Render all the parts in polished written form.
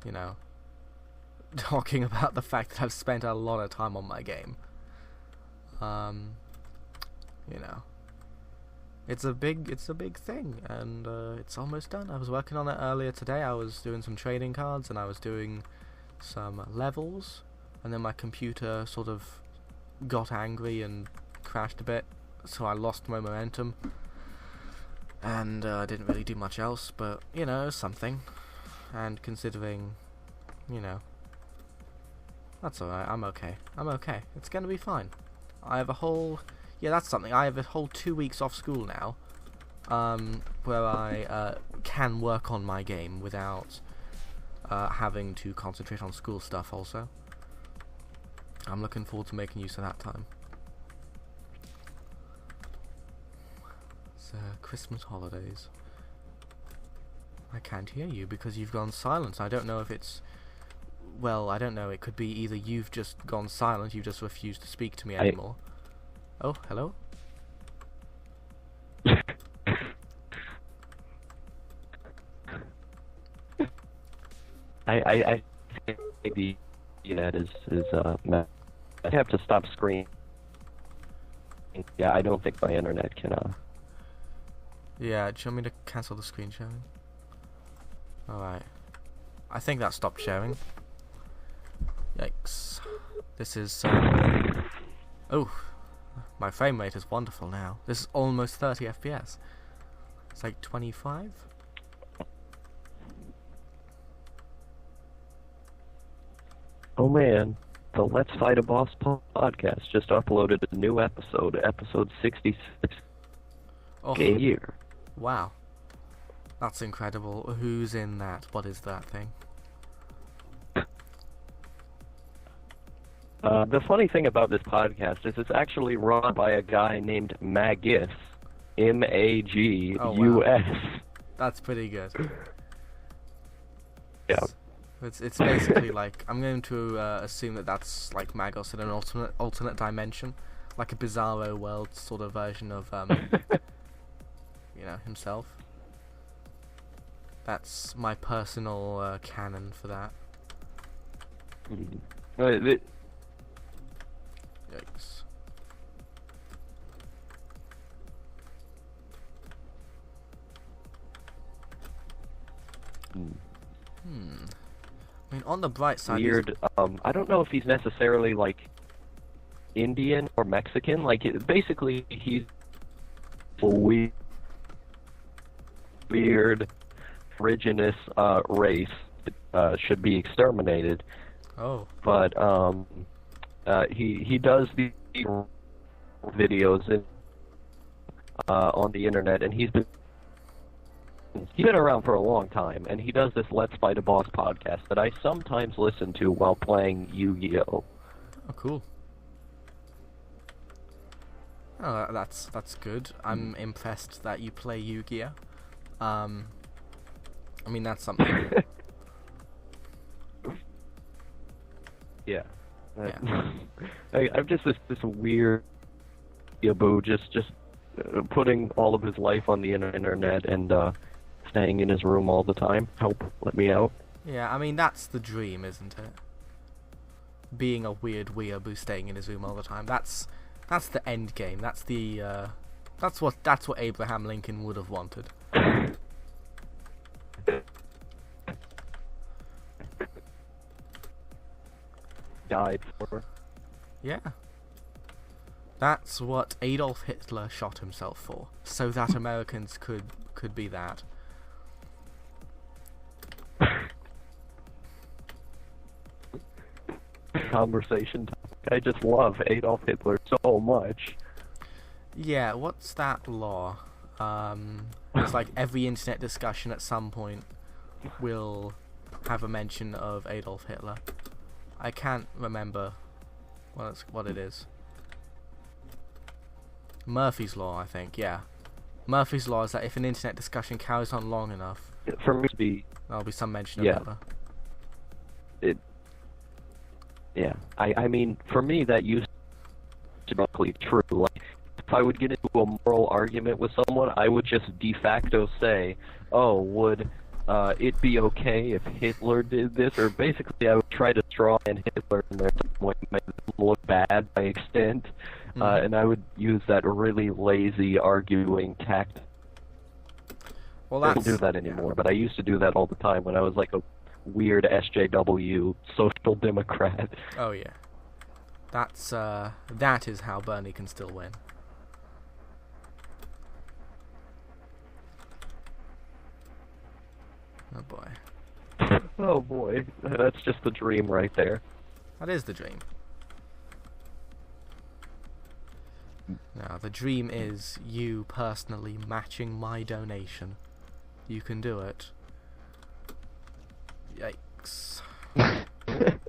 you know, talking about the fact that I've spent a lot of time on my game. You know, it's a big thing, and it's almost done. I was working on it earlier today. I was doing some trading cards, and I was doing some levels, and then my computer sort of got angry and crashed a bit, so I lost my momentum, and I didn't really do much else, but, you know, something. And considering, you know, that's alright. I'm okay. It's gonna be fine. I have a whole... Yeah, that's something. I have a whole 2 weeks off school now, where I can work on my game without having to concentrate on school stuff also. I'm looking forward to making use of that time. It's Christmas holidays. I can't hear you because you've gone silent. I don't know if it's... Well, I don't know. It could be either you've just gone silent, you've just refused to speak to me anymore. Oh, hello? I think the internet is I have to stop screaming. Yeah, I don't think my internet can Yeah, do you want me to cancel the screen sharing? Alright. I think that stopped sharing. Yikes. This is oh, my frame rate is wonderful now. This is almost 30 FPS. It's like 25? Oh man, the Let's Fight a Boss podcast just uploaded a new episode 66 Oh, a year. Wow. That's incredible. Who's in that? What is that thing? The funny thing about this podcast is it's actually run by a guy named Magus, M-A-G-U-S. Oh, wow. That's pretty good. Yeah. It's basically like, I'm going to assume that that's like Magos in an alternate dimension, like a Bizarro world sort of version of you know, himself. That's my personal canon for that. Yikes. I mean, on the bright side... Weird. I don't know if he's necessarily, like, Indian or Mexican. Like, basically, he's a weird, indigenous race that should be exterminated. Oh. But, he does the videos on the internet, and he's been around for a long time, and he does this Let's Fight a Boss podcast that I sometimes listen to while playing Yu-Gi-Oh! Oh, cool. Oh, that's good. I'm impressed that you play Yu-Gi-Oh! I mean, that's something. Yeah. Yeah. I'm just this weird yaboo, just putting all of his life on the internet and staying in his room all the time. Help, let me out. Yeah, I mean, that's the dream, isn't it? Being a weird weeaboo staying in his room all the time. That's the end game. That's the that's what Abraham Lincoln would have wanted. Died for. Yeah. That's what Adolf Hitler shot himself for, so that Americans could be that. Conversation topic. I just love Adolf Hitler so much. Yeah, what's that law? It's like every internet discussion at some point will have a mention of Adolf Hitler. I can't remember what it is. Murphy's Law, I think, yeah. Murphy's Law is that if an internet discussion carries on long enough, For me to be, there'll be some mention of Yeah. Hitler. yeah. I mean, for me, that used to be roughly true. Like, if I would get into a moral argument with someone, I would just de facto say, "Oh, would it'd be okay if Hitler did this, or basically I would try to straw man Hitler in there some way, make him look bad by extent, and I would use that really lazy arguing tactic. Well, I don't do that anymore, but I used to do that all the time when I was like a weird SJW social democrat. Oh yeah, that is how Bernie can still win. Oh boy. Oh boy, that's just the dream right there. That is the dream. Now, the dream is you personally matching my donation. You can do it. Yikes. To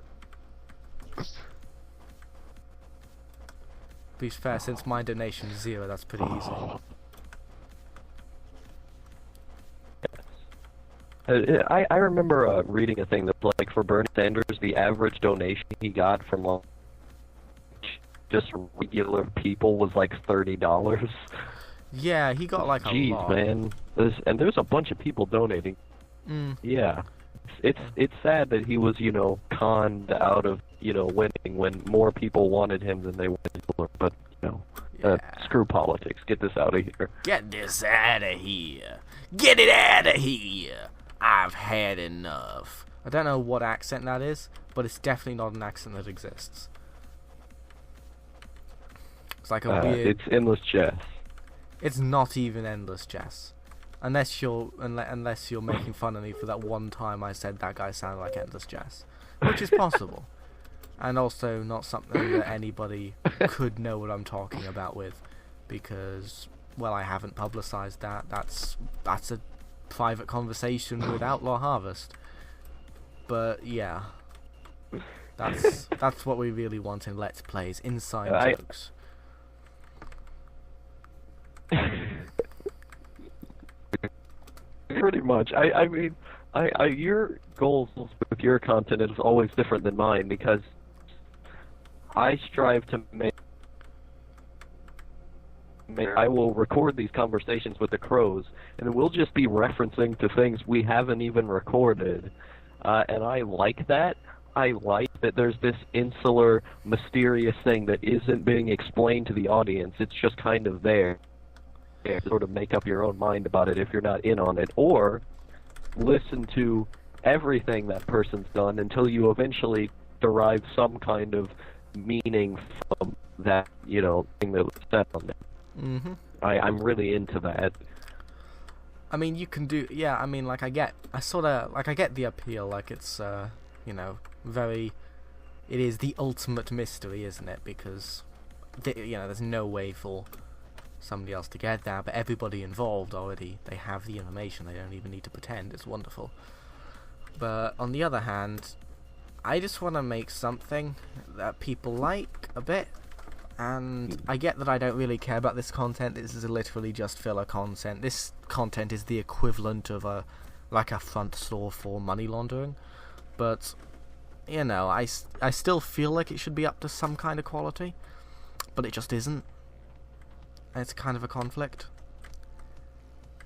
be fair, since my donation is 0, that's pretty easy. I remember reading a thing that, like, for Bernie Sanders, the average donation he got from like, just regular people was like $30. Yeah, he got like a lot. Jeez, man. There's a bunch of people donating. Yeah. It's sad that he was, conned out of, winning when more people wanted him than they wanted Hitler. But, screw politics. Get this out of here. Get this out of here. Get it out of here. I've had enough. I don't know what accent that is, but it's definitely not an accent that exists. It's like a weird... It's endless chess. It's not even endless chess. Unless you're making fun of me for that one time I said that guy sounded like endless chess. Which is possible. And also not something that anybody could know what I'm talking about with. Because, well, I haven't publicised that. That's a private conversation with Outlaw Harvest. But, yeah. That's what we really want in Let's Plays. Inside jokes. Pretty much. I mean, your goals with your content is always different than mine because I strive to make. I will record these conversations with the crows, and we'll just be referencing to things we haven't even recorded, and I like that. I like that there's this insular, mysterious thing that isn't being explained to the audience. It's just kind of there. Sort of make up your own mind about it if you're not in on it, or listen to everything that person's done until you eventually derive some kind of meaning from that, thing that was said on it. Mm-hmm. I'm really into that. I mean, you can do... Yeah, I mean, like, I get the appeal, like, it's, very... It is the ultimate mystery, isn't it? Because, there's no way for somebody else to get that, but everybody involved already, they have the information, they don't even need to pretend. It's wonderful. But on the other hand, I just want to make something that people like a bit, and I get that I don't really care about this content. This is literally just filler content. This content is the equivalent of a front store for money laundering, but I still feel like it should be up to some kind of quality, but it just isn't. It's kind of a conflict.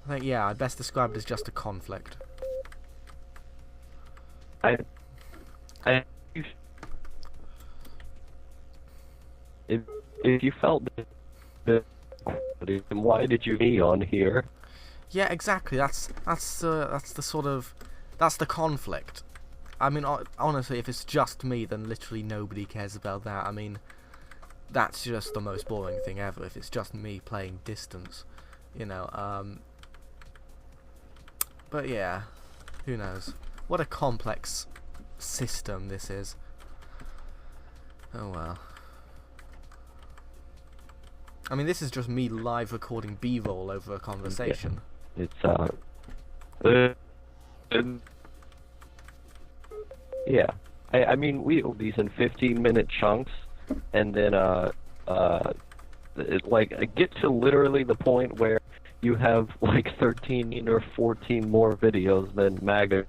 I think, I'd best describe it as just a conflict. If you felt that, then why did you be on here? Yeah, exactly. That's the conflict. I mean, honestly, if it's just me, then literally nobody cares about that. I mean, that's just the most boring thing ever, if it's just me playing distance, but yeah, who knows. What a complex system this is. Oh well. I mean, this is just me live recording B-roll over a conversation. Yeah. I mean, we do these in 15-minute chunks, and then get to literally the point where you have like 13 or 14 more videos than Magos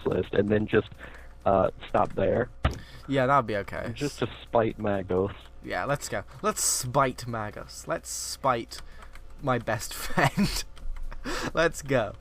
list, and then just stop there. Yeah, that'd be okay. Just to spite Magos. Yeah, let's go. Let's spite Magos. Let's spite my best friend. Let's go.